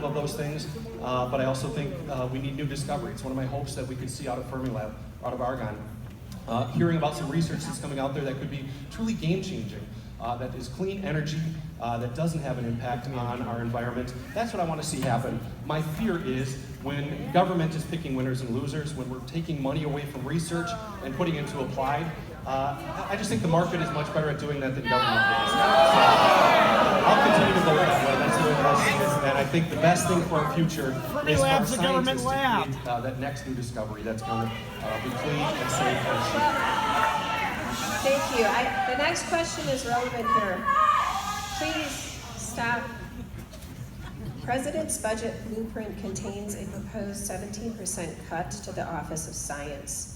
of those things, but I also think we need new discovery. It's one of my hopes that we could see out of Fermilab, out of Argonne. Hearing about some research that's coming out there that could be truly game-changing, that is clean energy, that doesn't have an impact on our environment. That's what I want to see happen. My fear is when government is picking winners and losers, when we're taking money away from research and putting it into applied, I just think the market is much better at doing that than government is. So, I'll continue to vote that way. That's the way that I see it. And I think the best thing for our future is for our scientists to create that next new discovery that's going to be clean and safe and cheap. Thank you. The next question is relevant here. Please stop. President's budget blueprint contains a proposed 17% cut to the Office of Science.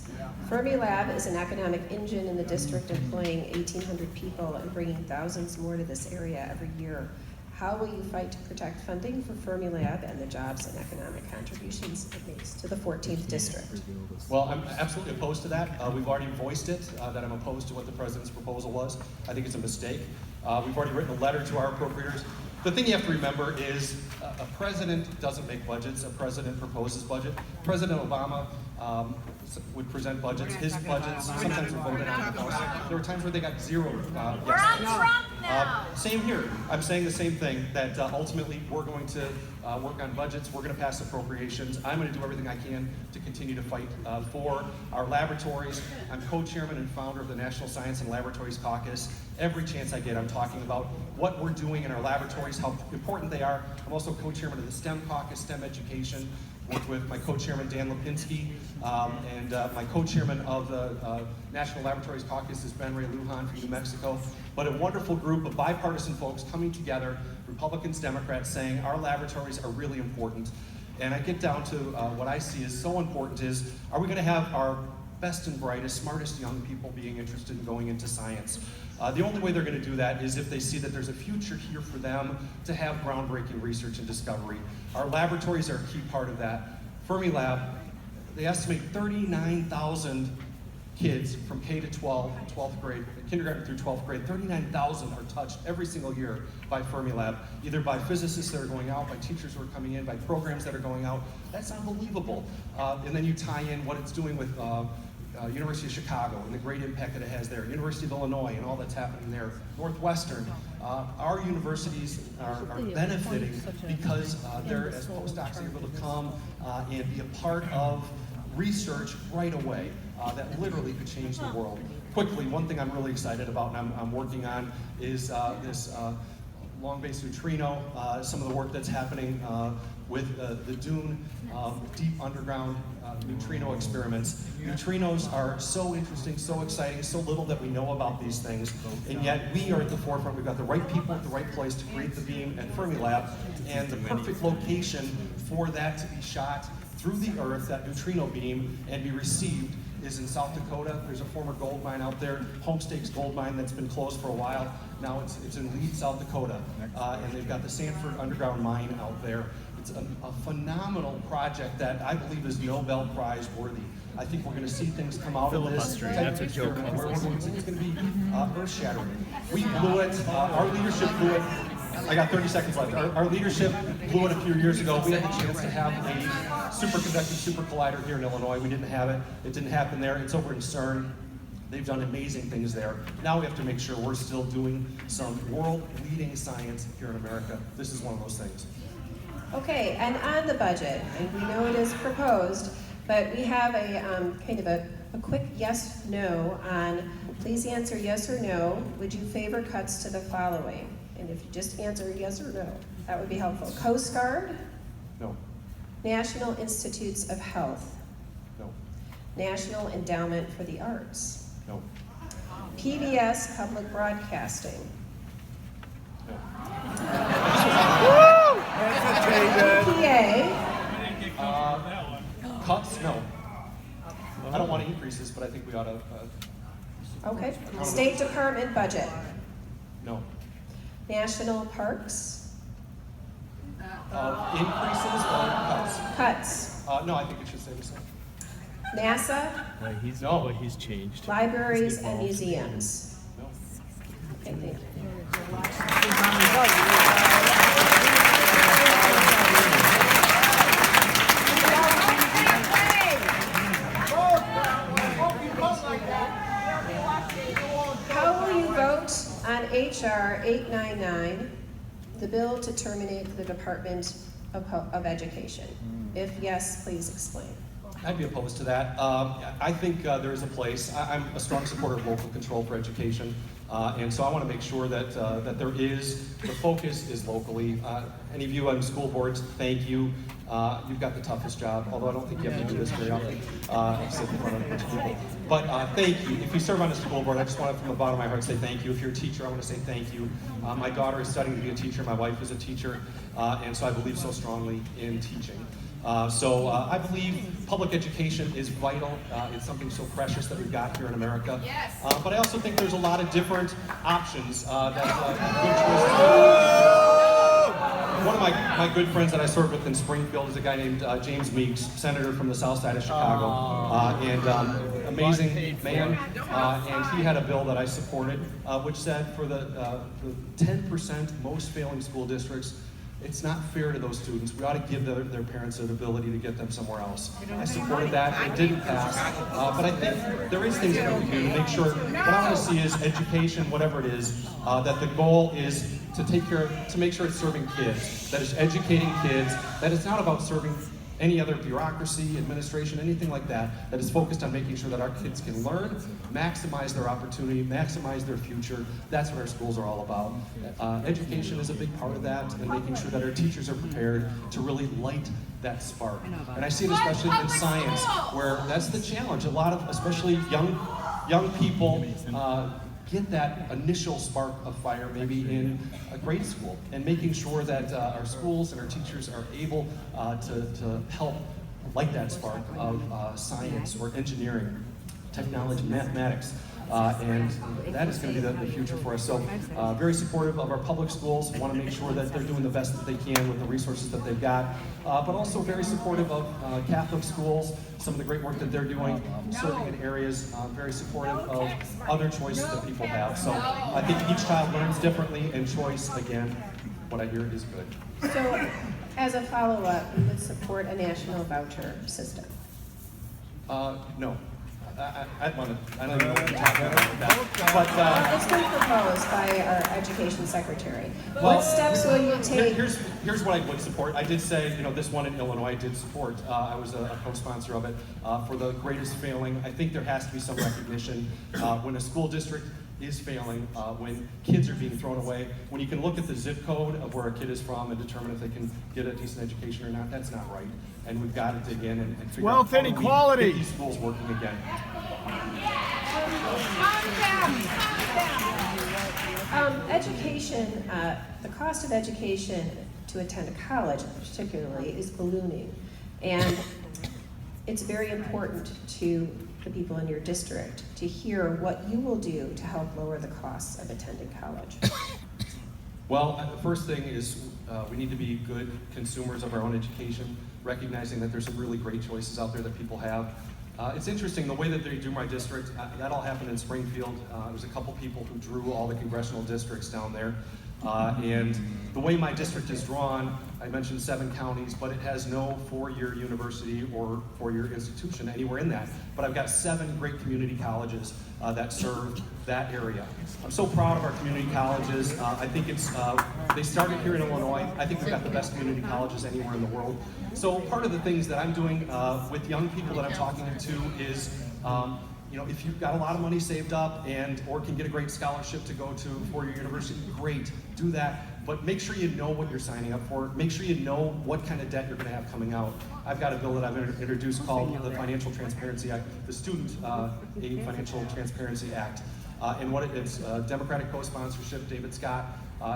Fermilab is an economic engine in the district, employing 1,800 people and bringing thousands more to this area every year. How will you fight to protect funding for Fermilab and the jobs and economic contributions it makes to the 14th district? Well, I'm absolutely opposed to that. We've already voiced it, that I'm opposed to what the president's proposal was. I think it's a mistake. We've already written a letter to our appropriators. The thing you have to remember is a president doesn't make budgets, a president proposes budget. President Obama would present budgets. His budgets sometimes were voted on in the House. There were times where they got zero. We're on Trump now. Same here. I'm saying the same thing, that ultimately we're going to work on budgets, we're going to pass appropriations. I'm going to do everything I can to continue to fight for our laboratories. I'm co-chairman and founder of the National Science and Laboratories Caucus. Every chance I get, I'm talking about what we're doing in our laboratories, how important they are. I'm also co-chairman of the STEM Caucus, STEM Education. Worked with my co-chairman Dan Lipinski, and my co-chairman of the National Laboratories Caucus is Ben Ray Lujan from New Mexico. But a wonderful group of bipartisan folks coming together, Republicans, Democrats, saying our laboratories are really important. And I get down to what I see as so important is, are we going to have our best and brightest, smartest young people being interested in going into science? The only way they're going to do that is if they see that there's a future here for them to have groundbreaking research and discovery. Our laboratories are a key part of that. Fermilab, they estimate 39,000 kids from K to 12, 12th grade, kindergarten through 12th grade, 39,000 are touched every single year by Fermilab, either by physicists that are going out, by teachers who are coming in, by programs that are going out. That's unbelievable. And then you tie in what it's doing with University of Chicago and the great impact that it has there, University of Illinois and all that's happening there, Northwestern. Our universities are benefiting because they're, as postdocs, able to come and be a part of research right away that literally could change the world. Quickly, one thing I'm really excited about and I'm working on is this long-base neutrino, some of the work that's happening with the Dune deep underground neutrino experiments. Neutrinos are so interesting, so exciting, so little that we know about these things, and yet we are at the forefront. We've got the right people at the right place to create the beam at Fermilab, and the perfect location for that to be shot through the Earth, that neutrino beam, and be received is in South Dakota. There's a former gold mine out there, Homestakes gold mine, that's been closed for a while. Now it's in Leeds, South Dakota, and they've got the Sanford underground mine out there. It's a phenomenal project that I believe is Nobel Prize worthy. I think we're going to see things come out of this. That's a joke. It's going to be earth-shattering. We blew it. Our leadership blew it. I got 30 seconds left. Our leadership blew it a few years ago. We had the chance to have a superconducting super collider here in Illinois. We didn't have it. It didn't happen there. It's over in CERN. They've done amazing things there. Now we have to make sure we're still doing some world-leading science here in America. This is one of those things. Okay, and on the budget, and we know it is proposed, but we have a kind of a quick yes/no on, please answer yes or no. Would you favor cuts to the following? And if you just answer yes or no, that would be helpful. Coast Guard? No. National Institutes of Health? No. National Endowment for the Arts? No. PBS Public Broadcasting? No. EPA? Cuts? No. I don't want increases, but I think we ought to. Okay. State Department budget? No. National Parks? Increases or cuts? Cuts? No, I think it should stay the same. NASA? He's changed. Libraries and museums? No. Okay, thank you. H.R. 899, the bill to terminate the Department of Education? If yes, please explain. I'd be opposed to that. I think there is a place. I'm a strong supporter of local control for education, and so I want to make sure that the focus is locally. Any of you on school boards, thank you. You've got the toughest job, although I don't think you have to do this very often, sit in front of a bunch of people. But thank you. If you serve on a school board, I just want to, from the bottom of my heart, say thank you. If you're a teacher, I want to say thank you. My daughter is studying to be a teacher. My wife is a teacher, and so I believe so strongly in teaching. So I believe public education is vital. It's something so precious that we've got here in America. Yes. But I also think there's a lot of different options that good choices. One of my good friends that I served with in Springfield is a guy named James Meeks, senator from the south side of Chicago, and amazing man. And he had a bill that I supported, which said for the 10% most failing school districts, it's not fair to those students. We ought to give their parents an ability to get them somewhere else. I supported that. It didn't pass. But I think there is things that we can do to make sure, what I want to see is education, whatever it is, that the goal is to make sure it's serving kids, that it's educating kids, that it's not about serving any other bureaucracy, administration, anything like that, that is focused on making sure that our kids can learn, maximize their opportunity, maximize their future. That's what our schools are all about. Education is a big part of that, and making sure that our teachers are prepared to really light that spark. And I see it especially in science, where that's the challenge. A lot of, especially young people, get that initial spark of fire maybe in a grade school, and making sure that our schools and our teachers are able to help light that spark of science or engineering, technology, mathematics. And that is going to be the future for us. So very supportive of our public schools. Want to make sure that they're doing the best that they can with the resources that they've got. But also very supportive of Catholic schools, some of the great work that they're doing, serving in areas, very supportive of other choices that people have. So I think each child learns differently, and choice, again, what I hear is good. So, as a follow-up, we would support a national voucher system. No. I don't even know what you're talking about with that. But It's been proposed by our education secretary. well, What steps will you take? Here's what I would support. I did say, this one in Illinois I did support. I was a co-sponsor of it for the greatest failing. I think there has to be some recognition when a school district is failing, when kids are being thrown away, when you can look at the zip code of where a kid is from and determine if they can get a decent education or not. That's not right. And we've got to dig in and figure out how inequality. we get these schools working again. Education, the cost of education to attend a college particularly is ballooning. And it's very important to the people in your district to hear what you will do to help lower the costs of attending college. Well, the first thing is we need to be good consumers of our own education, recognizing that there's some really great choices out there that people have. It's interesting, the way that they do my district, that all happened in Springfield. There's a couple people who drew all the congressional districts down there. And the way my district is drawn, I mentioned 7 counties, but it has no 4-year university or 4-year institution anywhere in that. But I've got 7 great community colleges that serve that area. I'm so proud of our community colleges. I think they started here in Illinois. I think we've got the best community colleges anywhere in the world. So part of the things that I'm doing with young people that I'm talking to is, if you've got a lot of money saved up or can get a great scholarship to go to 4-year university, great, do that. But make sure you know what you're signing up for. Make sure you know what kind of debt you're going to have coming out. I've got a bill that I've introduced called the Financial Transparency Act, the Student Aid Financial Transparency Act. And what it's Democratic co-sponsorship. David Scott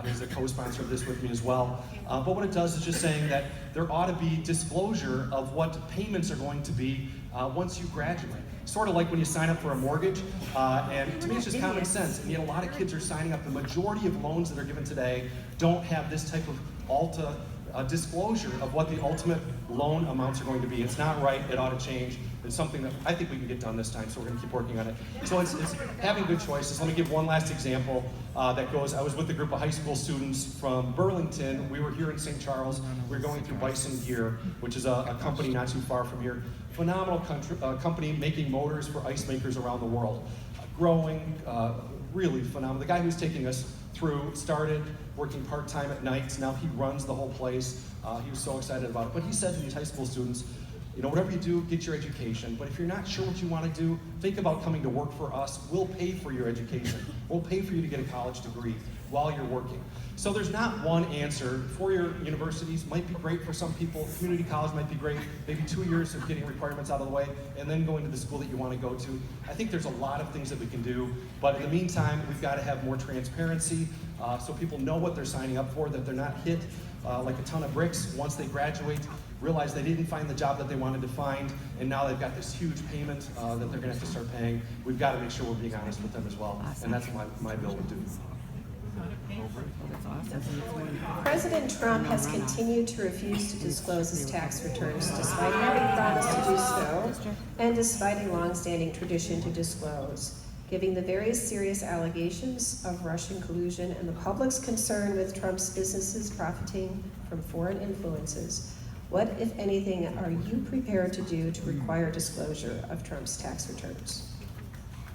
is a co-sponsor of this with me as well. But what it does is just saying that there ought to be disclosure of what payments are going to be once you graduate. Sort of like when you sign up for a mortgage, and to me it's just common sense, and yet a lot of kids are signing up. The majority of loans that are given today don't have this type of disclosure of what the ultimate loan amounts are going to be. It's not right, it ought to change. It's something that I think we can get done this time, so we're going to keep working on it. So it's having good choices. Let me give one last example that goes, I was with a group of high school students from Burlington. We were here in St. Charles. We were going through Bison Gear, which is a company not too far from here. Phenomenal company making motors for ice makers around the world. Growing, really phenomenal. The guy who's taking us through, started working part-time at nights. Now he runs the whole place. He was so excited about it. But he said to these high school students, you know, whatever you do, get your education. But if you're not sure what you want to do, think about coming to work for us. We'll pay for your education. We'll pay for you to get a college degree while you're working. So there's not one answer. Four-year universities might be great for some people. Community college might be great. Maybe 2 years of getting requirements out of the way and then going to the school that you want to go to. I think there's a lot of things that we can do. But in the meantime, we've got to have more transparency so people know what they're signing up for, that they're not hit like a ton of bricks once they graduate, realize they didn't find the job that they wanted to find, and now they've got this huge payment that they're going to have to start paying. We've got to make sure we're being honest with them as well, and that's what my bill would do. President Trump has continued to refuse to disclose his tax returns despite having promised to do so, and despite a long-standing tradition to disclose. Given the various serious allegations of Russian collusion and the public's concern with Trump's businesses profiting from foreign influences, what, if anything, are you prepared to do to require disclosure of Trump's tax returns?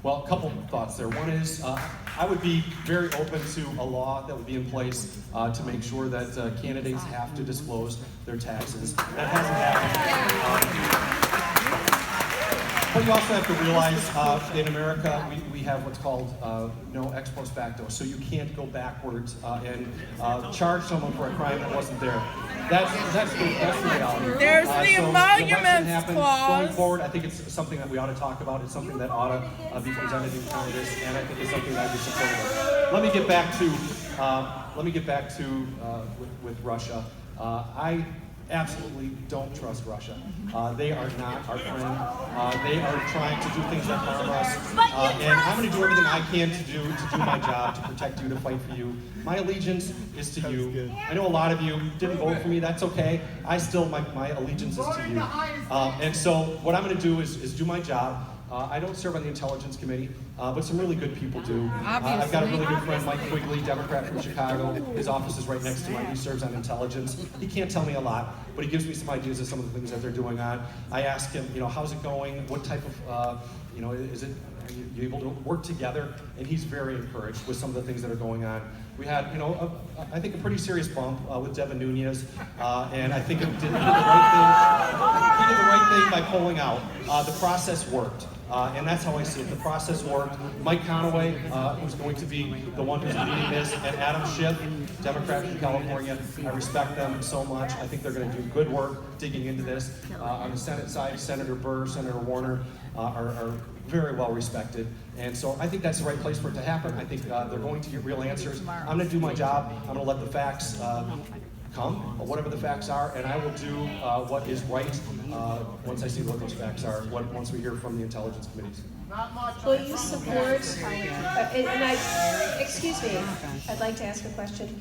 Well, a couple thoughts there. One is, I would be very open to a law that would be in place to make sure that candidates have to disclose their taxes. That hasn't happened. But you also have to realize in America, we have what's called no ex post facto. So you can't go backwards and charge someone for a crime that wasn't there. That's the reality. There's the so emoluments clause. Going forward, I think it's something that we ought to talk about. It's something that ought to be presented in Congress, and I think it's something that I'd be supportive of. Let me get back to with Russia. I absolutely don't trust Russia. They are not our friend. They are trying to do things that harm us. And I'm going to do everything I can to do my job, to protect you, to fight for you. My allegiance is to you. I know a lot of you didn't vote for me. That's okay. My allegiance is to you. And so what I'm going to do is do my job. I don't serve on the Intelligence Committee, but some really good people do. I've got a really good friend, Mike Quigley, Democrat from Chicago. His office is right next to mine. He serves on Intelligence. He can't tell me a lot, but he gives me some ideas of some of the things that they're doing on. I ask him, how's it going? What type of, are you able to work together? And he's very encouraged with some of the things that are going on. We had, I think a pretty serious bump with Devin Nunes, and I think he did the right thing by pulling out. The process worked. And that's how I see it. The process worked. Mike Conaway, who's going to be the one who's leading this, and Adam Schiff, Democrat from California. I respect them so much. I think they're going to do good work digging into this. On the Senate side, Senator Burr, Senator Warner are very well respected. And so I think that's the right place for it to happen. I think they're going to get real answers. I'm going to do my job. I'm going to let the facts come, whatever the facts are, and I will do what is right once I see what those facts are, once we hear from the Intelligence Committees. Will you support, excuse me, I'd like to ask a question.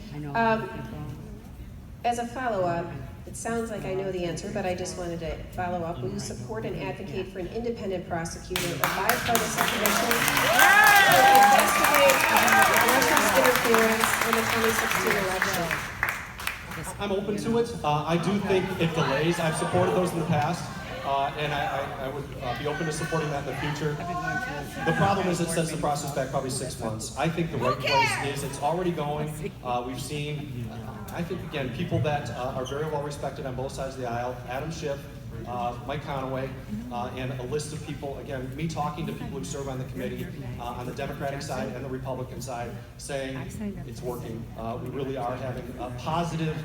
As a follow-up, it sounds like I know the answer, but I just wanted to follow up. Will you support and advocate for an independent prosecutor or bipartisan commission to investigate Russia's interference in the 2016 election? I'm open to it. I do think it delays. I've supported those in the past, and I would be open to supporting that in the future. The problem is it sets the process back probably 6 months. I think the right place is it's already going. We've seen, I think, again, people that are very well respected on both sides of the aisle. Adam Schiff, Mike Conaway, and a list of people, again, me talking to people who serve on the committee, on the Democratic side and the Republican side, saying it's working. We really are having a positive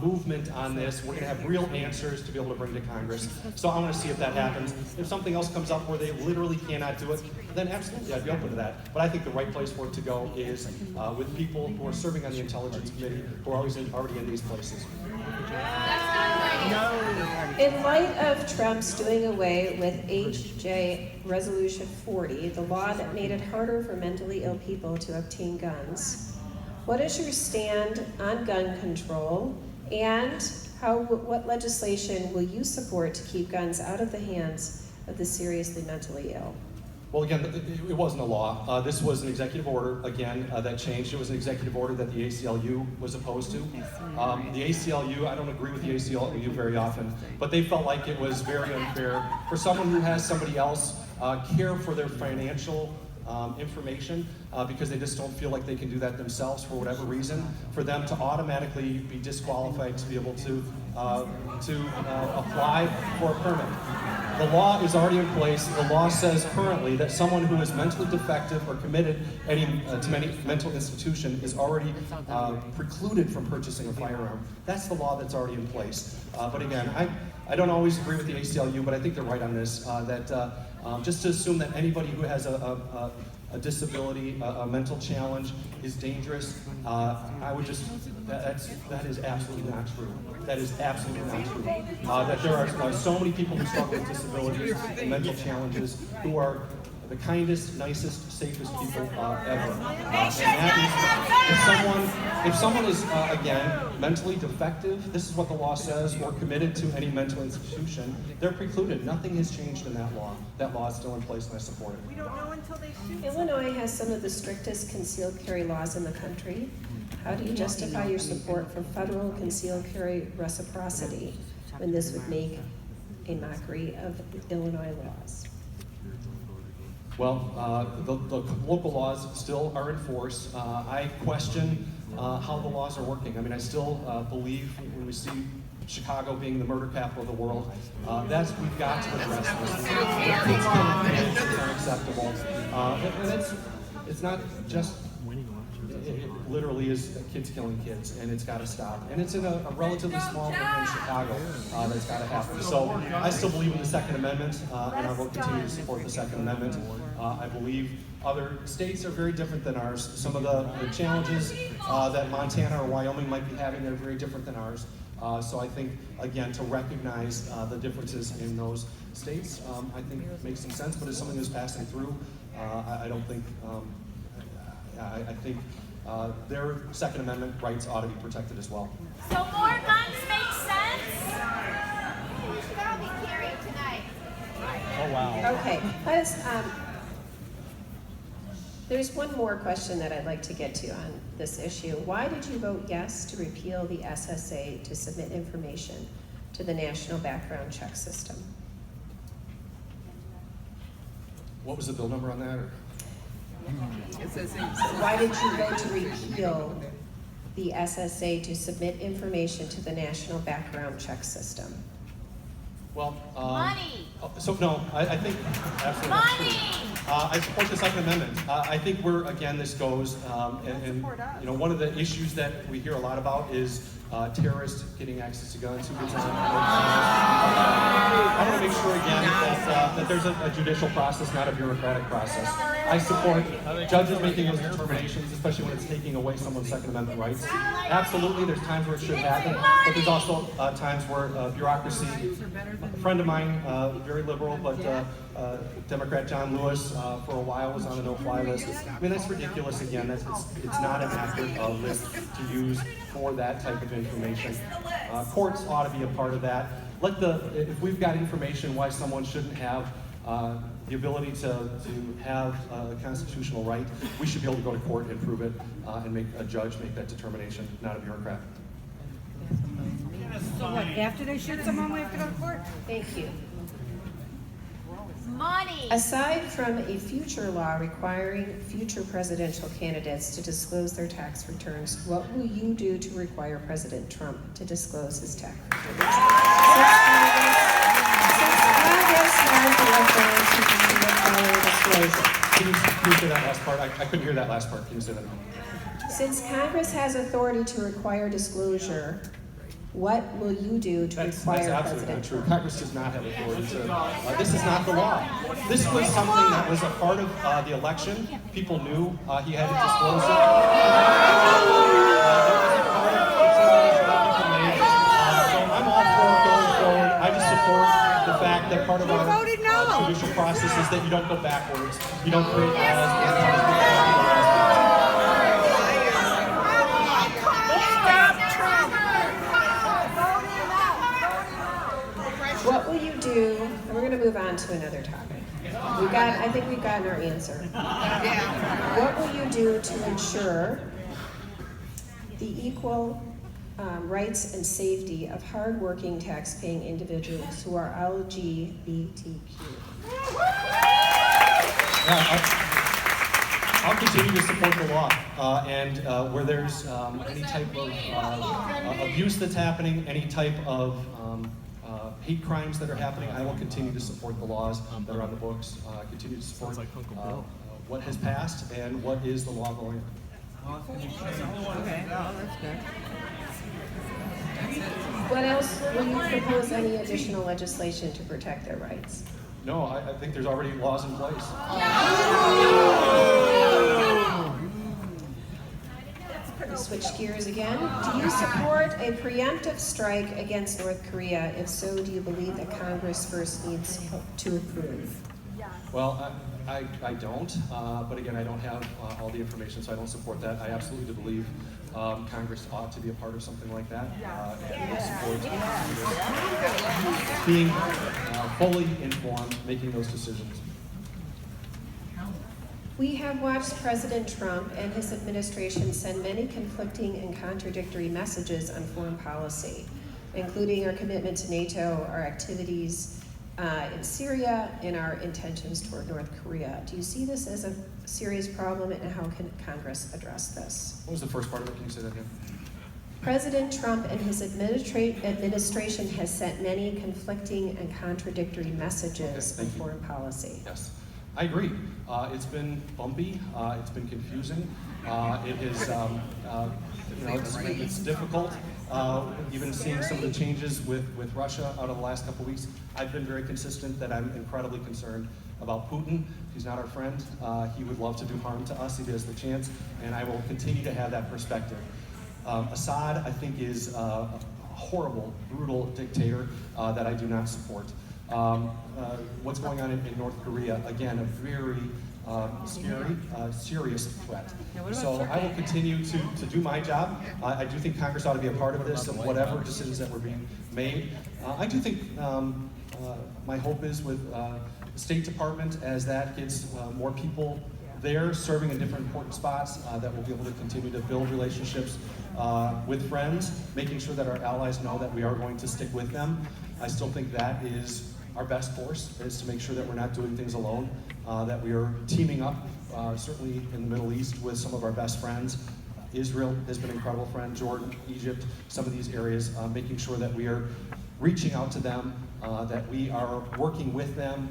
movement on this. We're going to have real answers to be able to bring to Congress. So I want to see if that happens. If something else comes up where they literally cannot do it, then absolutely, I'd be open to that. But I think the right place for it to go is with people who are serving on the Intelligence Committee, who are already in these places. In light of Trump's doing away with H.J. Resolution 40, the law that made it harder for mentally ill people to obtain guns, what is your stand on gun control, and what legislation will you support to keep guns out of the hands of the seriously mentally ill? Well, again, it wasn't a law. This was an executive order, again, that changed. It was an executive order that the ACLU was opposed to. The ACLU, I don't agree with the ACLU very often, but they felt like it was very unfair for someone who has somebody else care for their financial information because they just don't feel like they can do that themselves for whatever reason, for them to automatically be disqualified to be able to apply for a permit. The law is already in place. The law says currently that someone who is mentally defective or committed to any mental institution is already precluded from purchasing a firearm. That's the law that's already in place. But again, I don't always agree with the ACLU, but I think they're right on this, just to assume that anybody who has a disability, a mental challenge is dangerous, I would just, that is absolutely not true. That is absolutely not true. That there are so many people who struggle with disabilities and mental challenges who are the kindest, nicest, safest people ever. And that is, if someone is, again, mentally defective, this is what the law says, or committed to any mental institution, they're precluded. Nothing has changed in that law. That law is still in place, and I support it. We don't know until they shoot. Illinois has some of the strictest concealed carry laws in the country. How do you justify your support for federal concealed carry reciprocity when this would make a mockery of Illinois laws? Well, the local laws still are in force. I question how the laws are working. I mean, I still believe when we see Chicago being the murder capital of the world, we've got to address this. It's unacceptable. And it's not just, it literally is kids killing kids, and it's got to stop. And it's in a relatively small area in Chicago that's got to happen. So I still believe in the Second Amendment, and I will continue to support the Second Amendment. I believe other states are very different than ours. Some of the challenges that Montana or Wyoming might be having, they're very different than ours. So I think, again, to recognize the differences in those states, I think makes some sense. But as someone who's passing through, I don't think, I think their Second Amendment rights ought to be protected as well. So more guns make sense? We should all be carrying tonight. Oh, wow. Okay, there's one more question that I'd like to get to on this issue. Why did you vote yes to repeal the SSA to submit information to the National Background Check System? What was the bill number on that? Or? Why did you vote to repeal the SSA to submit information to the National Background Check System? Well, Money. So no, I think absolutely. Money. I support the Second Amendment. I think this goes, and you know, one of the issues that we hear a lot about is terrorists getting access to guns. Who gets on? I want to make sure again that there's a judicial process, not a bureaucratic process. I support judges making those determinations, especially when it's taking away someone's Second Amendment rights. Absolutely, there's times where it should happen, but there's also times where bureaucracy. A friend of mine, very liberal, but Democrat John Lewis, for a while was on the no-fly list. I mean, that's ridiculous. Again, it's not an accurate list to use for that type of information. Courts ought to be a part of that. If we've got information why someone shouldn't have the ability to have a constitutional right, we should be able to go to court and prove it, and make a judge make that determination, not a bureaucrat. So what, after they shoot someone, we have to go to court? Thank you. Money. Aside from a future law requiring future presidential candidates to disclose their tax returns, what will you do to require President Trump to disclose his tax returns? Can you say that last part? I couldn't hear that last part. Can you say that again? Since Congress has authority to require disclosure, what will you do to That's require absolutely President not true. Trump? Congress does not have authority to. This is not the law. This was something that was a part of the election. People knew he had to disclose it. So I'm all for going forward. I just support the fact that part of our judicial process is that you don't go backwards. You don't create What will you do? And we're going to move on to another topic. I think we've gotten our answer. What will you do to ensure the equal rights and safety of hardworking, tax-paying individuals who are LGBTQ? I'll continue to support the law, and where there's any type of abuse that's happening, any type of hate crimes that are happening, I will continue to support the laws that are on the books, continue to support what has passed and what is the law of the land. Okay, well, that's good. What else, will you propose any additional legislation to protect their rights? No, I think there's already laws in place. We'll switch gears again. Do you support a preemptive strike against North Korea? If so, do you believe that Congress first needs to approve? Well, I don't, but again, I don't have all the information, so I don't support that. I absolutely do believe Congress ought to be a part of something like that, and I support being fully informed, making those decisions. We have watched President Trump and his administration send many conflicting and contradictory messages on foreign policy, including our commitment to NATO, our activities in Syria, and our intentions toward North Korea. Do you see this as a serious problem, and how can Congress address this? What was the first part of it? Can you say that again? President Trump and his administration has sent many conflicting and contradictory messages on foreign policy. Yes, I agree. It's been bumpy. It's been confusing. It is, it's difficult. Even seeing some of the changes with Russia out of the last couple of weeks, I've been very consistent that I'm incredibly concerned about Putin. He's not our friend. He would love to do harm to us if he has the chance, and I will continue to have that perspective. Assad, I think, is a horrible, brutal dictator that I do not support. What's going on in North Korea, again, a very scary, serious threat. So I will continue to do my job. I do think Congress ought to be a part of this, of whatever decisions that were being made. I do think my hope is with the State Department, as that gets more people there serving in different important spots, that we'll be able to continue to build relationships with friends, making sure that our allies know that we are going to stick with them. I still think that is our best course, is to make sure that we're not doing things alone, that we are teaming up, certainly in the Middle East, with some of our best friends. Israel has been an incredible friend, Jordan, Egypt, some of these areas, making sure that we are reaching out to them, that we are working with them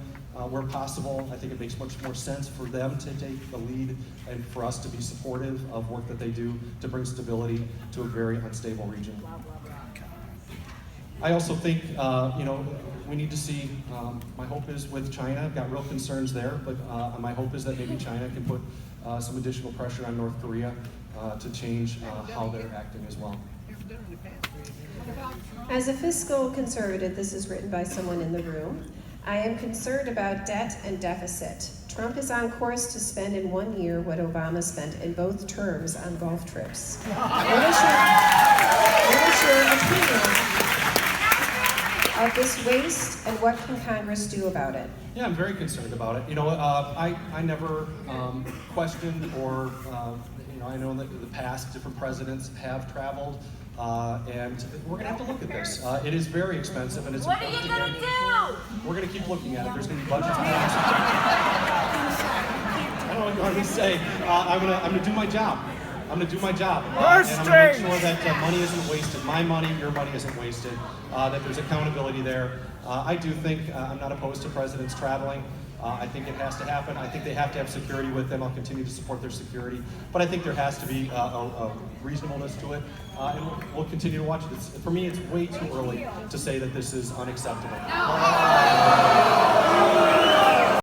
where possible. I think it makes much more sense for them to take the lead and for us to be supportive of work that they do to bring stability to a very unstable region. I also think, we need to see, my hope is with China, I've got real concerns there, but my hope is that maybe China can put some additional pressure on North Korea to change how they're acting as well. As a fiscal conservative, this is written by someone in the room, I am concerned about debt and deficit. Trump is on course to spend in 1 year what Obama spent in both terms on golf trips. What is your opinion of this waste, and what can Congress do about it? Yeah, I'm very concerned about it. I never questioned or, I know that in the past different presidents have traveled, and we're going to have to look at this. It is very expensive, and it's What are you important gonna again. do? We're going to keep looking at it. There's going to be budgets passed. I don't know what you want me to say. I'm going to do my job. I'm going to do my job, and I'm going to make sure that money isn't wasted. My money, your money isn't wasted. That there's accountability there. I do think I'm not opposed to presidents traveling. I think it has to happen. I think they have to have security with them. I'll continue to support their security, but I think there has to be a reasonableness to it, and we'll continue to watch it. For me, it's way too early to say that this is unacceptable.